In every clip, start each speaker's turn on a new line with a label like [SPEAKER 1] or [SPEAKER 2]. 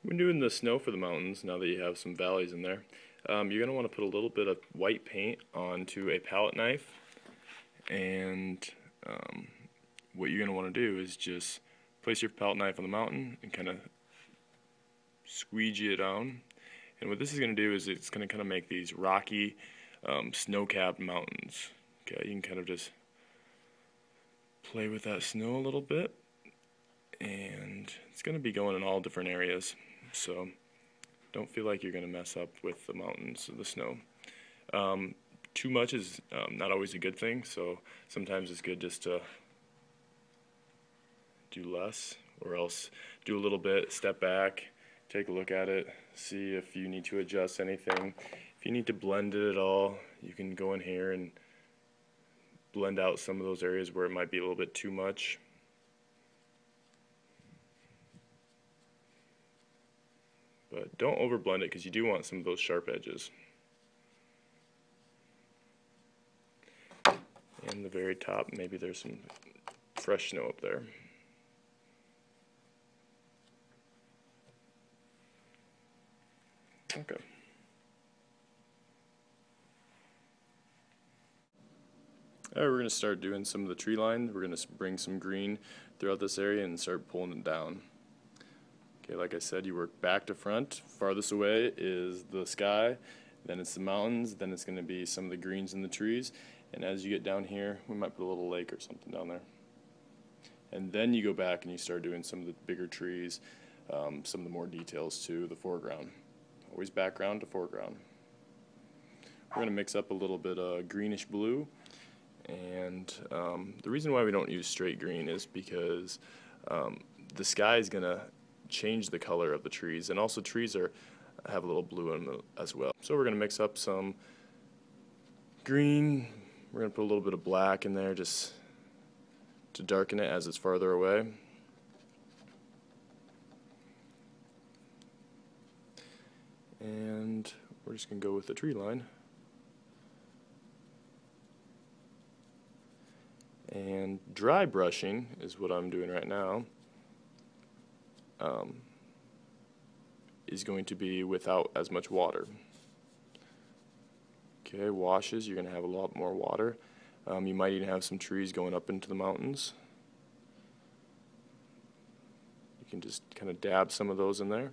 [SPEAKER 1] When doing the snow for the mountains, now that you have some valleys in there, you're going to want to put a little bit of white paint onto a palette knife, and what you're going to want to do is just place your palette knife on the mountain and kind of squeegee it down. And what this is going to do is it's going to kind of make these rocky, snow-capped mountains. Okay, you can kind of just play with that snow a little bit, and it's going to be going in all different areas. So don't feel like you're going to mess up with the mountains of the snow. Too much is not always a good thing, so sometimes it's good just to do less, or else do a little bit, step back, take a look at it, see if you need to adjust anything. If you need to blend it at all, you can go in here and blend out some of those areas where it might be a little bit too much. But don't overblend it because you do want some of those sharp edges. And the very top, maybe there's some fresh snow up there. Okay. Alright, we're going to start doing some of the tree line. We're going to bring some green throughout this area and start pulling it down. Okay, like I said, you work back to front. Farthest away is the sky, then it's the mountains, then it's going to be some of the greens in the trees, and as you get down here, we might put a little lake or something down there. And then you go back and you start doing some of the bigger trees, some of the more details to the foreground. Always background to foreground. We're going to mix up a little bit of greenish blue, and the reason why we don't use straight green is because the sky is going to change the color of the trees, and also trees have a little blue in them as well. So we're going to mix up some green. We're going to put a little bit of black in there just to darken it as it's farther away. And we're just going to go with the tree line. And dry brushing is what I'm doing right now. Is going to be without as much water. Okay, washes, you're going to have a lot more water. You might even have some trees going up into the mountains. You can just kind of dab some of those in there.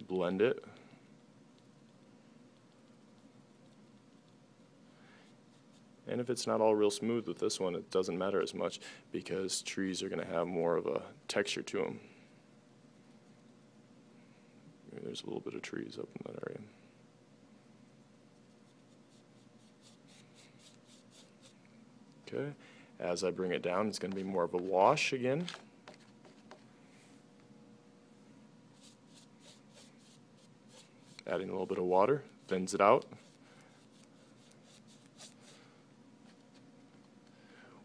[SPEAKER 1] Blend it. And if it's not all real smooth with this one, it doesn't matter as much because trees are going to have more of a texture to them. Maybe there's a little bit of trees up in that area. Okay, as I bring it down, it's going to be more of a wash again. Adding a little bit of water, thins it out.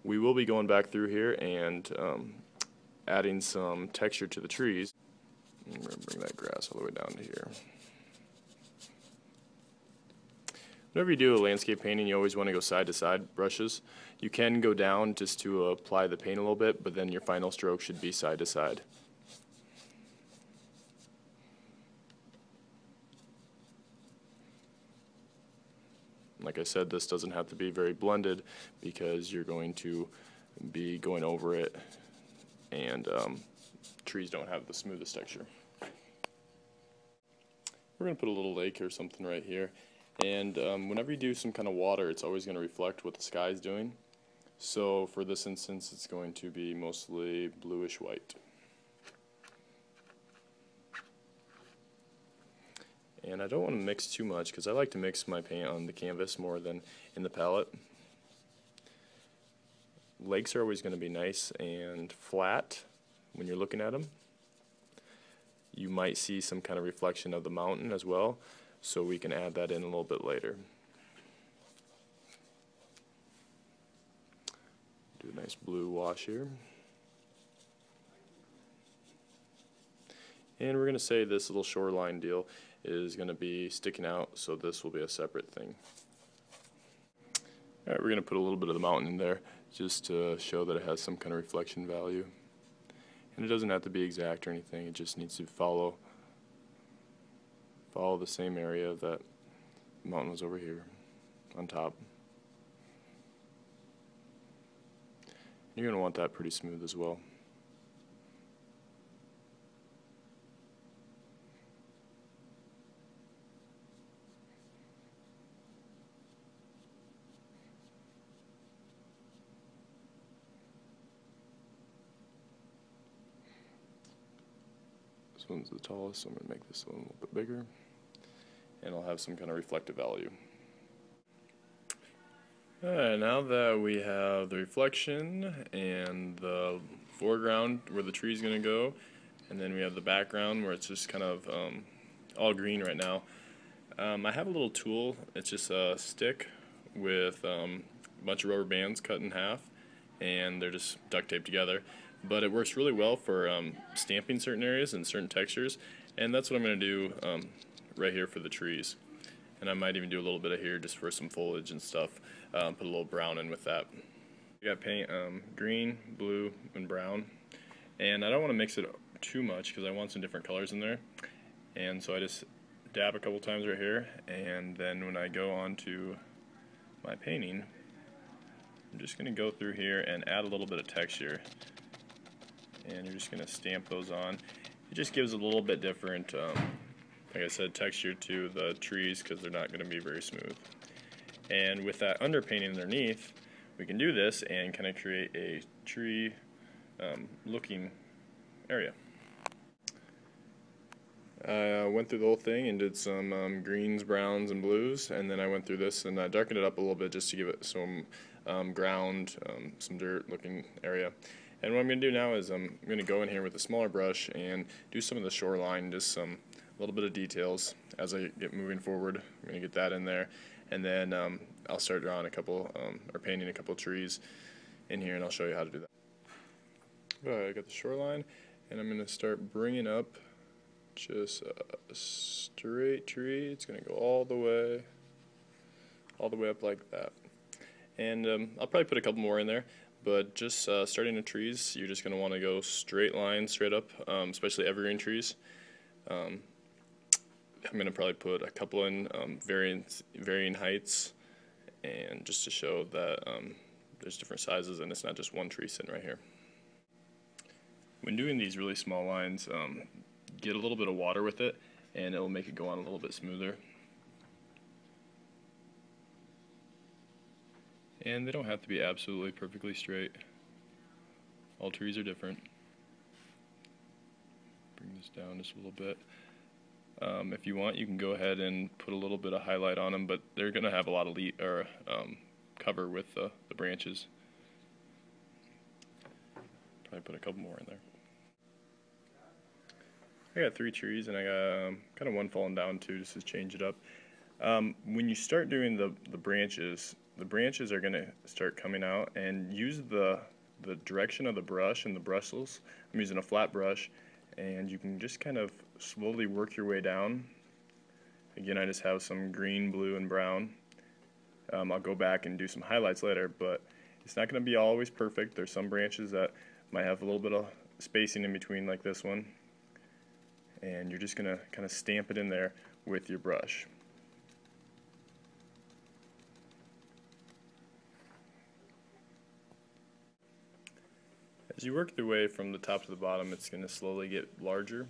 [SPEAKER 1] We will be going back through here and adding some texture to the trees. I'm going to bring that grass all the way down to here. Whenever you do a landscape painting, you always want to go side to side brushes. You can go down just to apply the paint a little bit, but then your final stroke should be side to side. Like I said, this doesn't have to be very blended because you're going to be going over it, and trees don't have the smoothest texture. We're going to put a little lake or something right here, and whenever you do some kind of water, it's always going to reflect what the sky is doing. So for this instance, it's going to be mostly bluish white. And I don't want to mix too much because I like to mix my paint on the canvas more than in the palette. Lakes are always going to be nice and flat when you're looking at them. You might see some kind of reflection of the mountain as well, so we can add that in a little bit later. Do a nice blue wash here. And we're going to say this little shoreline deal is going to be sticking out, so this will be a separate thing. Alright, we're going to put a little bit of the mountain in there just to show that it has some kind of reflection value. And it doesn't have to be exact or anything, it just needs to follow the same area that the mountain was over here on top. You're going to want that pretty smooth as well. This one's the tallest, so I'm going to make this one a little bit bigger. And I'll have some kind of reflective value. Alright, now that we have the reflection and the foreground where the tree's going to go, and then we have the background where it's just kind of all green right now, I have a little tool. It's just a stick with a bunch of rubber bands cut in half, and they're just duct taped together. But it works really well for stamping certain areas and certain textures, and that's what I'm going to do right here for the trees. And I might even do a little bit of here just for some foliage and stuff. Put a little brown in with that. I got paint green, blue, and brown. And I don't want to mix it too much because I want some different colors in there. And so I just dab a couple times right here, and then when I go on to my painting, I'm just going to go through here and add a little bit of texture. And you're just going to stamp those on. It just gives a little bit different, like I said, texture to the trees because they're not going to be very smooth. And with that underpainting underneath, we can do this and kind of create a tree looking area. I went through the whole thing and did some greens, browns, and blues, and then I went through this and I darkened it up a little bit just to give it some ground, some dirt looking area. And what I'm going to do now is I'm going to go in here with a smaller brush and do some of the shoreline, just some little bit of details as I get moving forward. I'm going to get that in there, and then I'll start drawing a couple, or painting a couple trees in here, and I'll show you how to do that. Alright, I got the shoreline, and I'm going to start bringing up just a straight tree. It's going to go all the way up like that. And I'll probably put a couple more in there. But just starting the trees, you're just going to want to go straight lines, straight up, especially evergreen trees. I'm going to probably put a couple in varying heights, and just to show that there's different sizes and it's not just one tree sitting right here. When doing these really small lines, get a little bit of water with it, and it'll make it go on a little bit smoother. And they don't have to be absolutely perfectly straight. All trees are different. Bring this down just a little bit. If you want, you can go ahead and put a little bit of highlight on them, but they're going to have a lot of cover with the branches. Probably put a couple more in there. I got 3 trees, and I got kind of one falling down too, just to change it up. When you start doing the branches are going to start coming out, and use the direction of the brush and the bristles. I'm using a flat brush, and you can just kind of slowly work your way down. Again, I just have some green, blue, and brown. I'll go back and do some highlights later, but it's not going to be always perfect. There's some branches that might have a little bit of spacing in between, like this one, and you're just going to kind of stamp it in there with your brush. As you work your way from the top to the bottom, it's going to slowly get larger.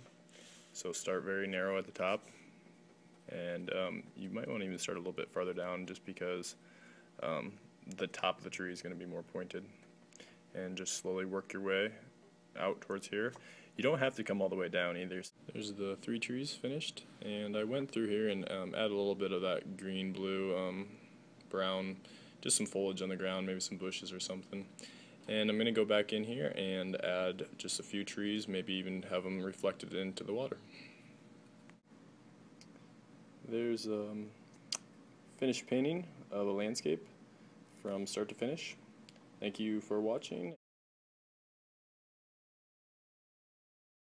[SPEAKER 1] So start very narrow at the top, and you might want to even start a little bit farther down, just because the top of the tree is going to be more pointed. And just slowly work your way out towards here. You don't have to come all the way down either. There's the 3 trees finished, and I went through here and added a little bit of that green, blue, brown, just some foliage on the ground, maybe some bushes or something. And I'm going to go back in here and add just a few trees, maybe even have them reflected into the water. There's a finished painting of a landscape from start to finish. Thank you for watching.